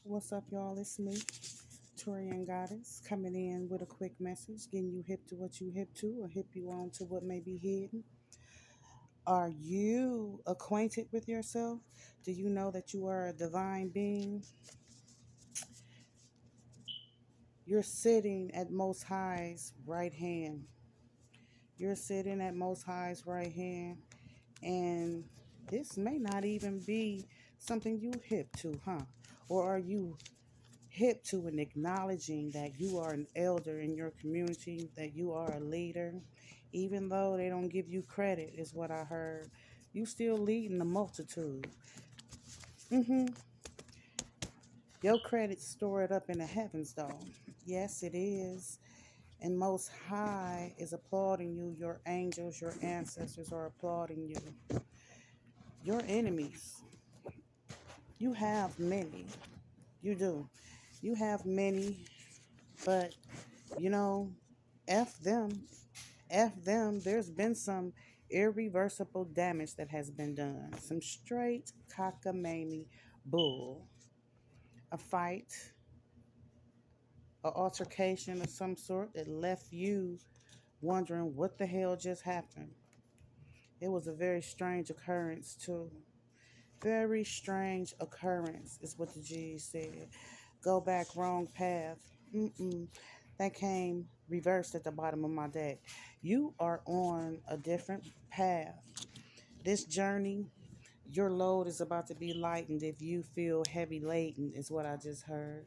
What's up, y'all? It's me, Torian Goddess, coming in with a quick message, getting you hip to what you hip to, or hip you on to what may be hidden. Are you acquainted with yourself? Do you know that you are a divine being? You're sitting at Most High's right hand. You're sitting at Most High's right hand, and this may not even be something you hip to, huh? Or are you hip to and acknowledging that you are an elder in your community, that you are a leader, even though they don't give you credit, is what I heard. You still leading the multitude. hmm Your credit's stored up in the heavens, though. Yes, it is. And Most High is applauding you. Your angels, your ancestors are applauding you. Your enemies, you have many. You do. You have many, but you know, F them. F them, there's been some irreversible damage that has been done. Some straight cockamamie bull. A fight, an altercation of some sort that left you wondering what the hell just happened. It was a very strange occurrence, too. Very strange occurrence, is what the G's said. Go back, wrong path. Mm-mm. That came reversed at the bottom of my deck. You are on a different path. This journey, your load is about to be lightened if you feel heavy laden, is what I just heard.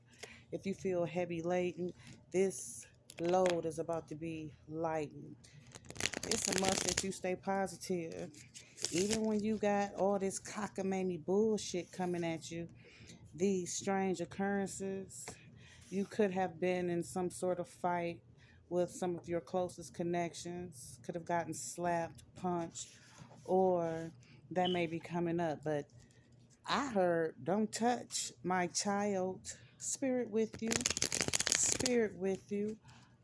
If you feel heavy laden, this load is about to be lightened. It's a must that you stay positive. Even when you got all this cockamamie bullshit coming at you, these strange occurrences, you could have been in some sort of fight with some of your closest connections, could have gotten slapped, punched, or that may be coming up. But I heard, don't touch my child. Spirit with you. Spirit with you.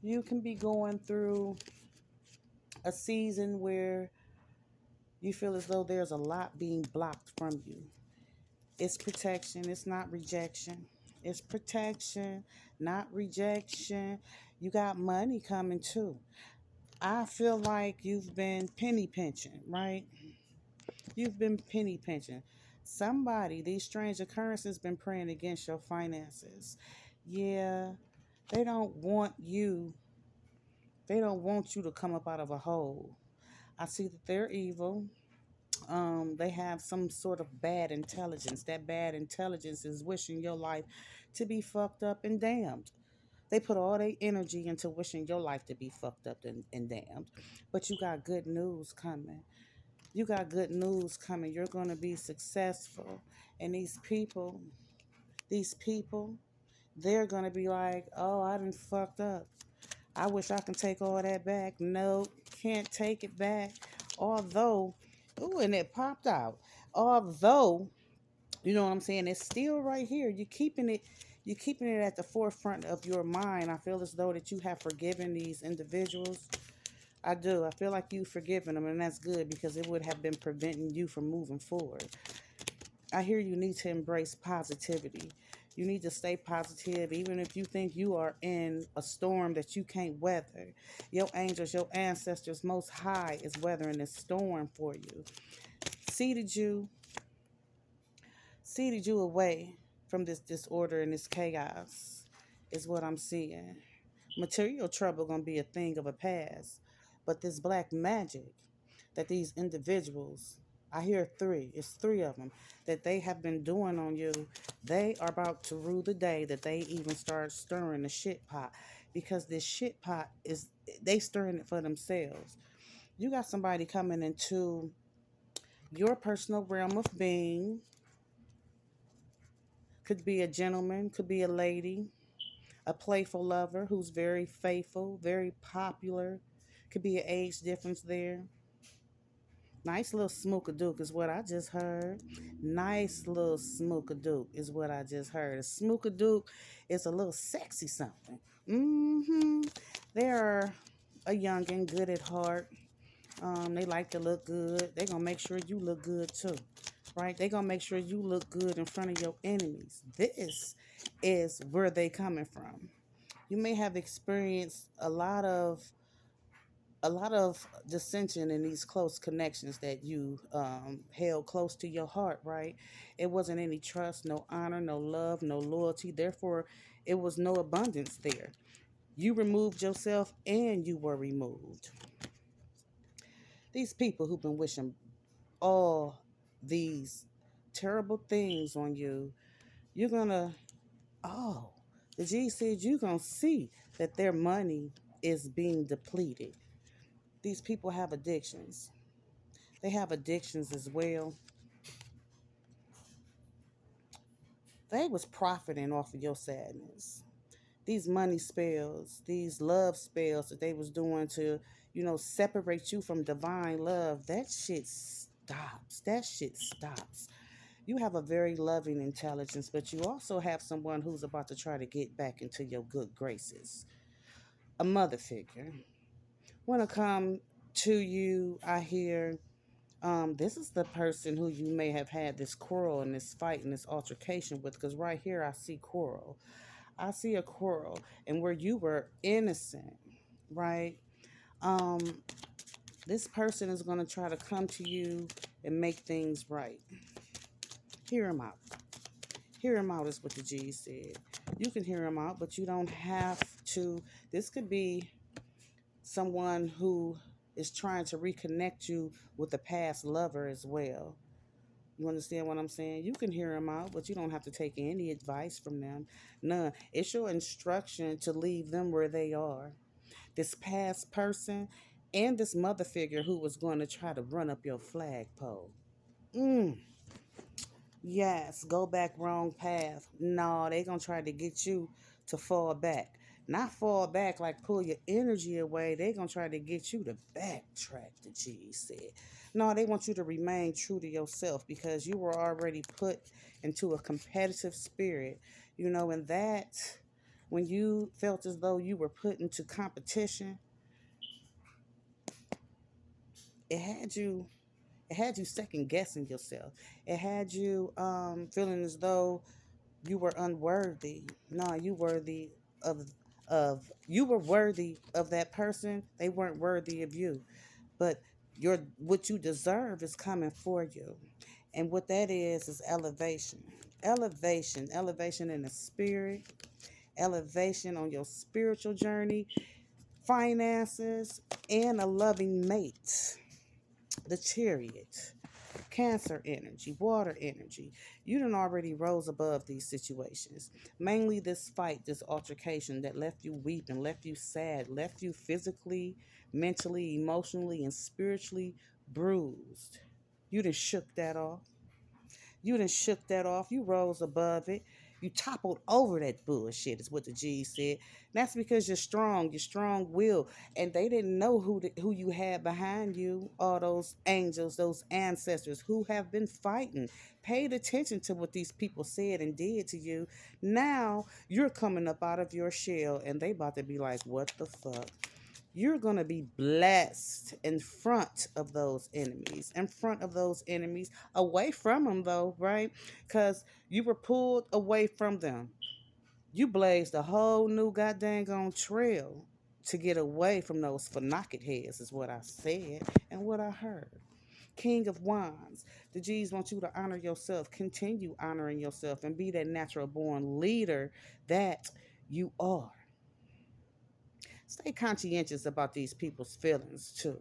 You can be going through a season where you feel as though there's a lot being blocked from you. It's protection, it's not rejection. It's protection, not rejection. You got money coming too. I feel like you've been penny pinching, right? You've been penny pinching. Somebody, these strange occurrences, been praying against your finances. Yeah, they don't want you. They don't want you to come up out of a hole. I see that they're evil. They have some sort of bad intelligence. That bad intelligence is wishing your life to be fucked up and damned. They put all their energy into wishing your life to be fucked up and damned. But you got good news coming. You got good news coming. You're going to be successful. And these people, they're going to be like, oh, I done fucked up. I wish I can take all that back. No, can't take it back. Although, ooh, and it popped out. Although, you know what I'm saying, it's still right here. You're keeping it at the forefront of your mind. I feel as though that you have forgiven these individuals. I do. I feel like you've forgiven them, and that's good because it would have been preventing you from moving forward. I hear you need to embrace positivity. You need to stay positive, even if you think you are in a storm that you can't weather. Your angels, your ancestors, most high is weathering this storm for you. Seated you, seated you away from this disorder and this chaos, is what I'm seeing. Material trouble gonna be a thing of a past, but this black magic that these individuals, I hear three, it's three of them, that they have been doing on you, they are about to rue the day that they even start stirring the shit pot, because this shit pot is, they stirring it for themselves. You got somebody coming into your personal realm of being, could be a gentleman, could be a lady, a playful lover who's very faithful, very popular, could be an age difference there. Nice little smookadook is what I just heard. Nice little smookadook is what I just heard. A smookadook is a little sexy something. They're a youngin', good at heart. They like to look good. They gonna make sure you look good too. right? They're going to make sure you look good in front of your enemies. This is where they coming from. You may have experienced a lot of dissension in these close connections that you held close to your heart, right? It wasn't any trust, no honor, no love, no loyalty. Therefore, it was no abundance there. You removed yourself and you were removed. These people who've been wishing all these terrible things on you, you're gonna, oh, the G said you're gonna see that their money is being depleted. These people have addictions. They have addictions as well. They was profiting off of your sadness. These money spells, these love spells that they was doing to, separate you from divine love, that shit stops. That shit stops. You have a very loving intelligence, but you also have someone who's about to try to get back into your good graces. A mother figure. Want to come to you, I hear. This is the person who you may have had this quarrel and this fight and this altercation with, because right here I see quarrel. I see a quarrel, and where you were innocent, right? Um, this person is going to try to come to you and make things right. Hear him out. Hear him out is what the G said. You can hear him out, but you don't have to. This could be someone who is trying to reconnect you with a past lover as well. You understand what I'm saying? You can hear them out, but you don't have to take any advice from them. None. It's your instruction to leave them where they are. This past person and this mother figure who was going to try to run up your flagpole. Mm, yes, go back wrong path. No, they going to try to get you to fall back. Not fall back like pull your energy away. They going to try to get you to backtrack, the G said. No, they want you to remain true to yourself because you were already put into a competitive spirit. And that, when you felt as though you were put into competition, it had you it had you second guessing yourself. It had you feeling as though you were unworthy. No, you were worthy of that person. They weren't worthy of you. But what you deserve is coming for you. And what that is elevation. Elevation in the spirit, elevation on your spiritual journey, finances, and a loving mate. The chariot. Cancer energy, water energy. You done already rose above these situations. Mainly this fight, this altercation that left you weeping, left you sad, left you physically, mentally, emotionally, and spiritually bruised. You done shook that off. You done shook that off. You rose above it. You toppled over that bullshit, is what the G said. That's because you're strong will. And they didn't know who you had behind you, all those angels, those ancestors who have been fighting. Paid attention to what these people said and did to you. Now you're coming up out of your shell and they about to be like, what the fuck? You're going to be blessed in front of those enemies, away from them, though, right? Because you were pulled away from them. You blazed a whole new goddamn on trail to get away from those knocket heads, is what I said and what I heard. King of Wands. The G's want you to honor yourself. Continue honoring yourself and be that natural born leader that you are. Stay conscientious about these people's feelings too.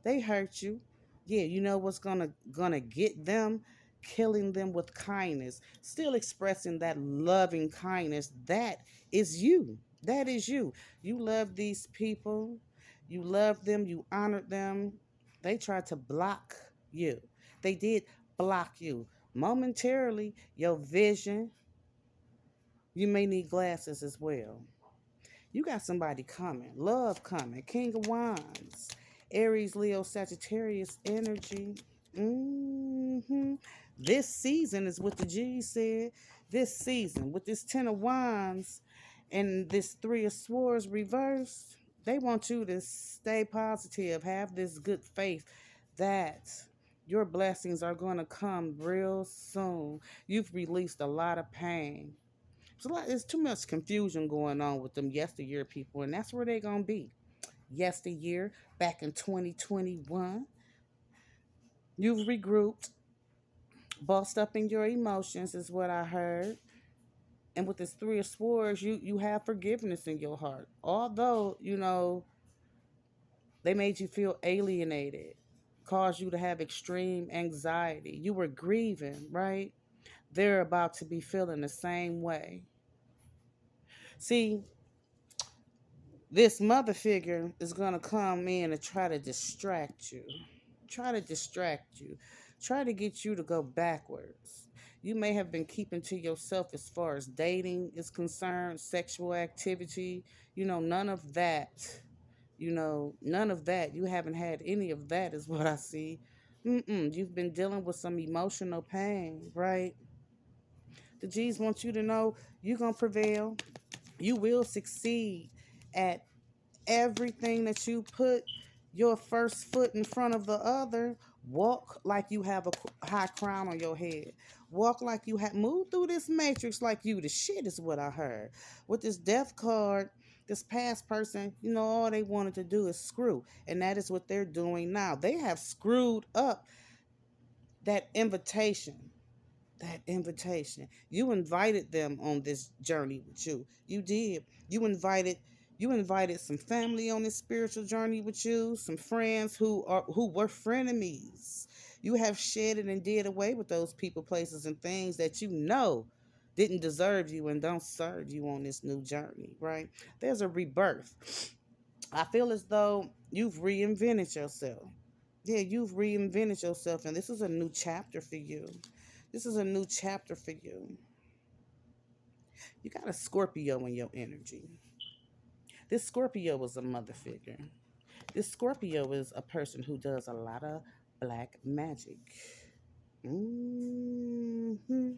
They hurt you. Yeah, you know what's gonna get them? Killing them with kindness. Still expressing that loving kindness. That is you. That is you. You love these people. You love them. You honored them. They tried to block you. They did block you. Momentarily, your vision, you may need glasses as well. You got somebody coming, love coming, King of Wands, Aries, Leo, Sagittarius energy. This season is what the G said. This season, with this Ten of Wands and this Three of Swords reversed, they want you to stay positive, have this good faith that Your blessings are going to come real soon. You've released a lot of pain. There's too much confusion going on with them yesteryear people, and that's where they're going to be. Yesteryear, back in 2021, you've regrouped, bossed up in your emotions, is what I heard. And with this Three of Swords, you have forgiveness in your heart. Although, they made you feel alienated, caused you to have extreme anxiety. You were grieving, right? They're about to be feeling the same way. See, this mother figure is going to come in and try to distract you. Try to distract you. Try to get you to go backwards. You may have been keeping to yourself as far as dating is concerned, sexual activity, none of that. None of that. You haven't had any of that, is what I see. You've been dealing with some emotional pain, right? The G's want you to know you're going to prevail. You will succeed at everything that you put your first foot in front of the other. Walk like you have a high crown on your head. Walk like you have move through this matrix like you the shit, is what I heard. With this death card, this past person, all they wanted to do is screw. And that is what they're doing now. They have screwed up that invitation. That invitation. You invited them on this journey with you. You did. You invited some family on this spiritual journey with you, some friends who were frenemies. You have shedded and did away with those people, places, and things that you know didn't deserve you and don't serve you on this new journey, right? There's a rebirth. I feel as though you've reinvented yourself. Yeah, you've reinvented yourself, and this is a new chapter for you. This is a new chapter for you. You got a Scorpio in your energy. This Scorpio is a mother figure. This Scorpio is a person who does a lot of black magic. hmm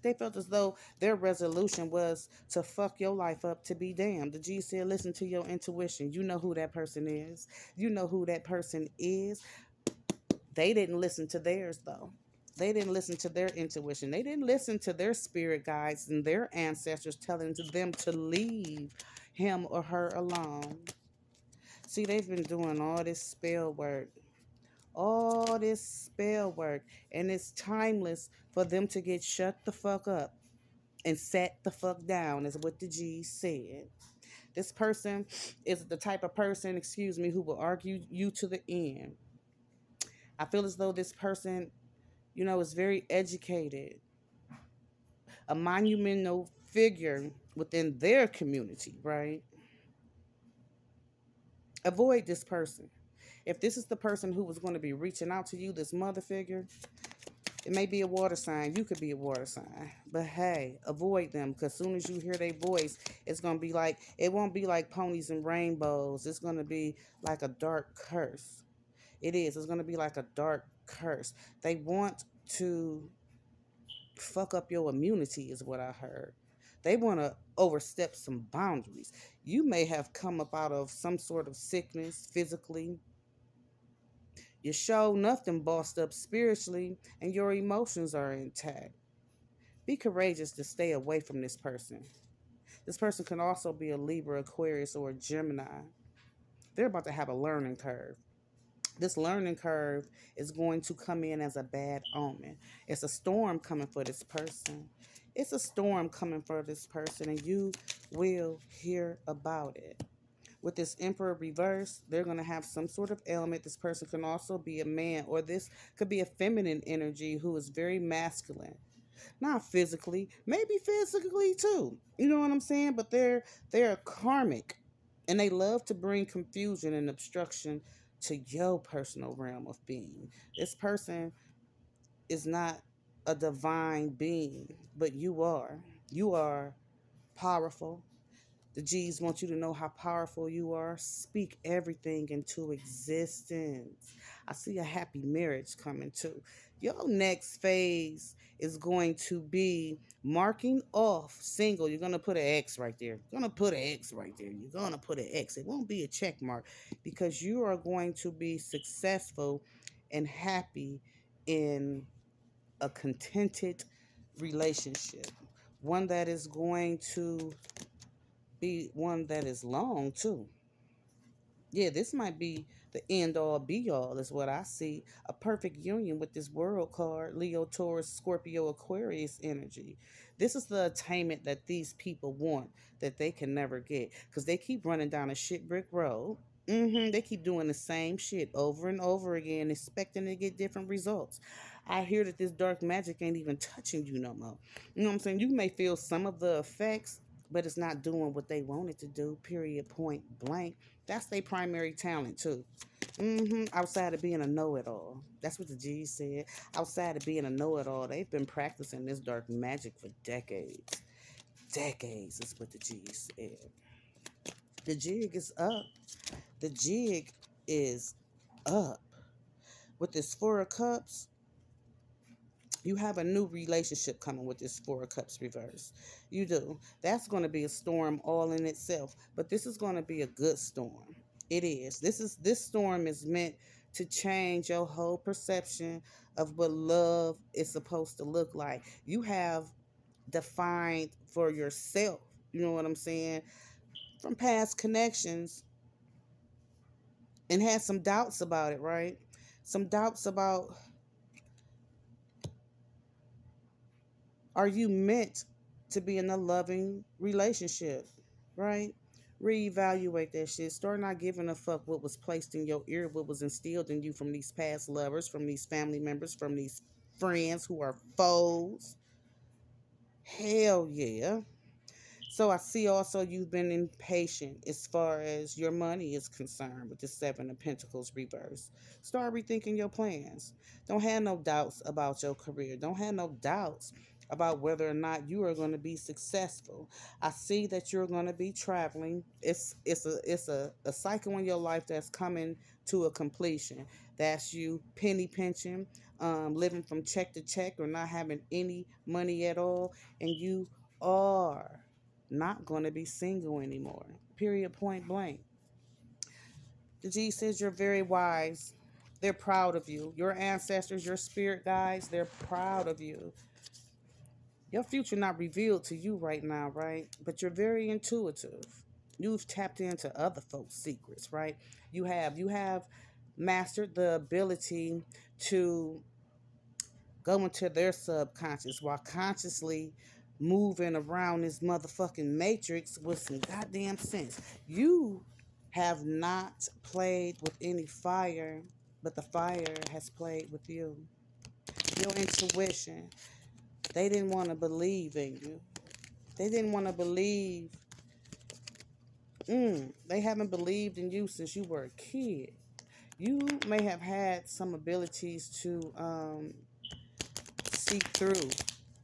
They felt as though their resolution was to fuck your life up to be damned. The G said, listen to your intuition. You know who that person is. You know who that person is. They didn't listen to theirs, though. They didn't listen to their intuition. They didn't listen to their spirit guides and their ancestors telling them to leave him or her alone. See, they've been doing all this spell work, and it's timeless for them to get shut the fuck up and set the fuck down, is what the G said. This person is the type of person, who will argue you to the end. I feel as though this person, is very educated, a monumental figure within their community, right? Avoid this person. If this is the person who was going to be reaching out to you, this mother figure, it may be a water sign. You could be a water sign. But hey, avoid them, because as soon as you hear their voice, it's going to be like, it won't be like ponies and rainbows. It's going to be like a dark curse. It is. It's going to be like a dark curse. They want to fuck up your immunity, is what I heard. They want to overstep some boundaries. You may have come up out of some sort of sickness physically. You show nothing bossed up spiritually, and your emotions are intact. Be courageous to stay away from this person. This person can also be a Libra, Aquarius, or a Gemini. They're about to have a learning curve. This learning curve is going to come in as a bad omen. It's a storm coming for this person. It's a storm coming for this person, and you will hear about it. With this Emperor reverse, they're going to have some sort of ailment. This person can also be a man, or this could be a feminine energy who is very masculine. Not physically, maybe physically too. You know what I'm saying? But they're karmic, and they love to bring confusion and obstruction to your personal realm of being. This person is not a divine being, but you are. You are powerful. The G's want you to know how powerful you are. Speak everything into existence. I see a happy marriage coming too. Your next phase is going to be marking off single. You're going to put an X right there. You're going to put an X right there. You're going to put an X. It won't be a check mark, because you are going to be successful and happy in a contented relationship, one that is going to be one that is long too. Yeah, this might be the end all be all, is what I see. A perfect union with this world card, Leo, Taurus, Scorpio, Aquarius energy. This is the attainment that these people want that they can never get because they keep running down a shit brick road. They keep doing the same shit over and over again, expecting to get different results. I hear that this dark magic ain't even touching you no more. You know what I'm saying? You may feel some of the effects, but it's not doing what they want it to do, period, point blank. That's their primary talent too. Outside of being a know-it-all, that's what the G said. Outside of being a know-it-all, they've been practicing this dark magic for decades. Decades is what the G said. The jig is up. The jig is up. With this Four of Cups, you have a new relationship coming with this Four of Cups reverse. You do. That's going to be a storm all in itself, but this is going to be a good storm. It is. This storm is meant to change your whole perception of what love is supposed to look like. You have defined for yourself, you know what I'm saying, from past connections and had some doubts about it, right? Some doubts about, are you meant to be in a loving relationship, right? Reevaluate that shit. Start not giving a fuck what was placed in your ear, what was instilled in you from these past lovers, from these family members, from these friends who are foes. Hell yeah. So I see also you've been impatient as far as your money is concerned with the Seven of Pentacles reverse. Start rethinking your plans. Don't have no doubts about your career. Don't have no doubts about whether or not you are going to be successful. I see that you're going to be traveling. It's a cycle in your life that's coming to a completion. That's you penny pinching, living from check to check or not having any money at all, and you are not going to be single anymore. Period, point blank. The G says you're very wise. They're proud of you. Your ancestors, your spirit guides, they're proud of you. Your future not revealed to you right now, right? But you're very intuitive. You've tapped into other folks' secrets, right? You have mastered the ability to go into their subconscious while consciously moving around this motherfucking matrix with some goddamn sense. You have not played with any fire, but the fire has played with you. Your intuition. They didn't want to believe in you. They didn't want to believe. They haven't believed in you since you were a kid. You may have had some abilities to see through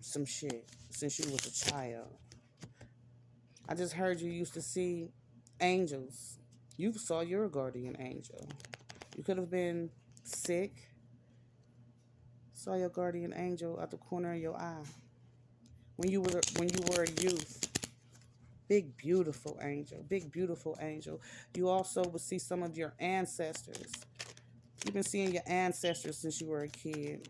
some shit since you was a child. I just heard you used to see angels. You saw your guardian angel. You could have been sick. Saw your guardian angel at the corner of your eye when you were a youth. Big beautiful angel. Big beautiful angel. You also would see some of your ancestors. You've been seeing your ancestors since you were a kid.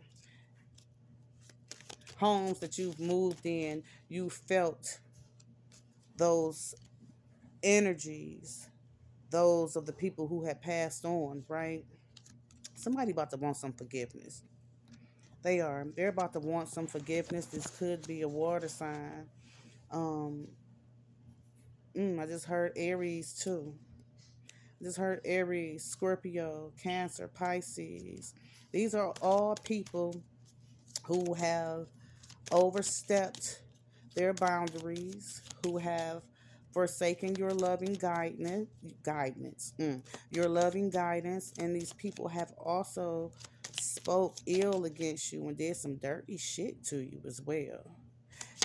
Homes that you've moved in, you felt those energies, those of the people who had passed on, right? Somebody about to want some forgiveness. They are. They're about to want some forgiveness. This could be a water sign. Um, I just heard Aries too. I just heard Aries, Scorpio, Cancer, Pisces. These are all people who have overstepped their boundaries, who have forsaken your loving your loving guidance, and these people have also spoke ill against you and did some dirty shit to you as well.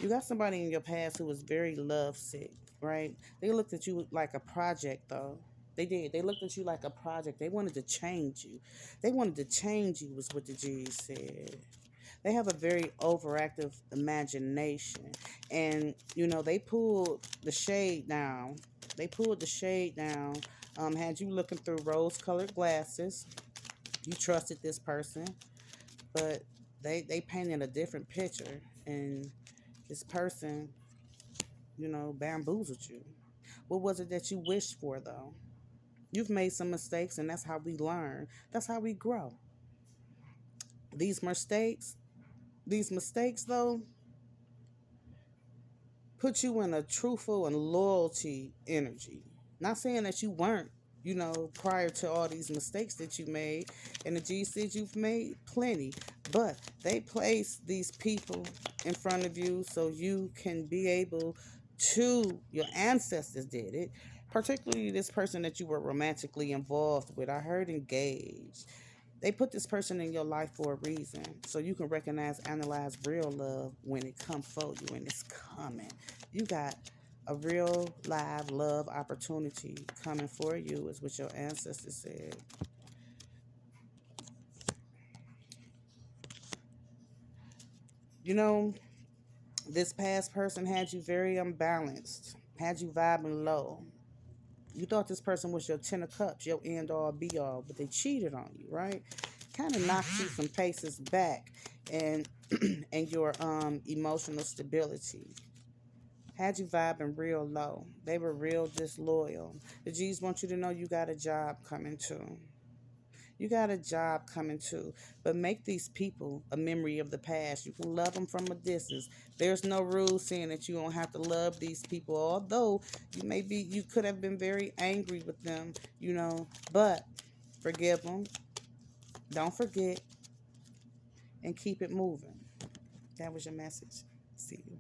You got somebody in your past who was very lovesick, right? They looked at you like a project, though. They did. They looked at you like a project. They wanted to change you. They wanted to change you, was what the G's said. They have a very overactive imagination. And, they pulled the shade down. They pulled the shade down. Had you looking through rose colored glasses. You trusted this person. but they painted a different picture, and this person, bamboozled you. What was it that you wished for, though? You've made some mistakes, and that's how we learn. That's how we grow. These mistakes, these mistakes, though, put you in a truthful and loyalty energy. Not saying that you weren't, prior to all these mistakes that you made, and the G said you've made plenty, but they place these people in front of you so you can be able to, your ancestors did it, particularly this person that you were romantically involved with. I heard engaged. They put this person in your life for a reason, so you can recognize, analyze real love when it comes for you, and it's coming. You got a real live love opportunity coming for you, is what your ancestors said. You know, this past person had you very unbalanced, had you vibing low. You thought this person was your 10 of cups, your end all be all, but they cheated on you, right? Kind of knocked you some paces back, and and your emotional stability. Had you vibing real low. They were real disloyal. The G's want you to know you got a job coming too. You got a job coming too. But make these people a memory of the past. You can love them from a distance. There's no rule saying that you don't have to love these people. Although you could have been very angry with them, but forgive them. Don't forget, and keep it moving. That was your message. See you.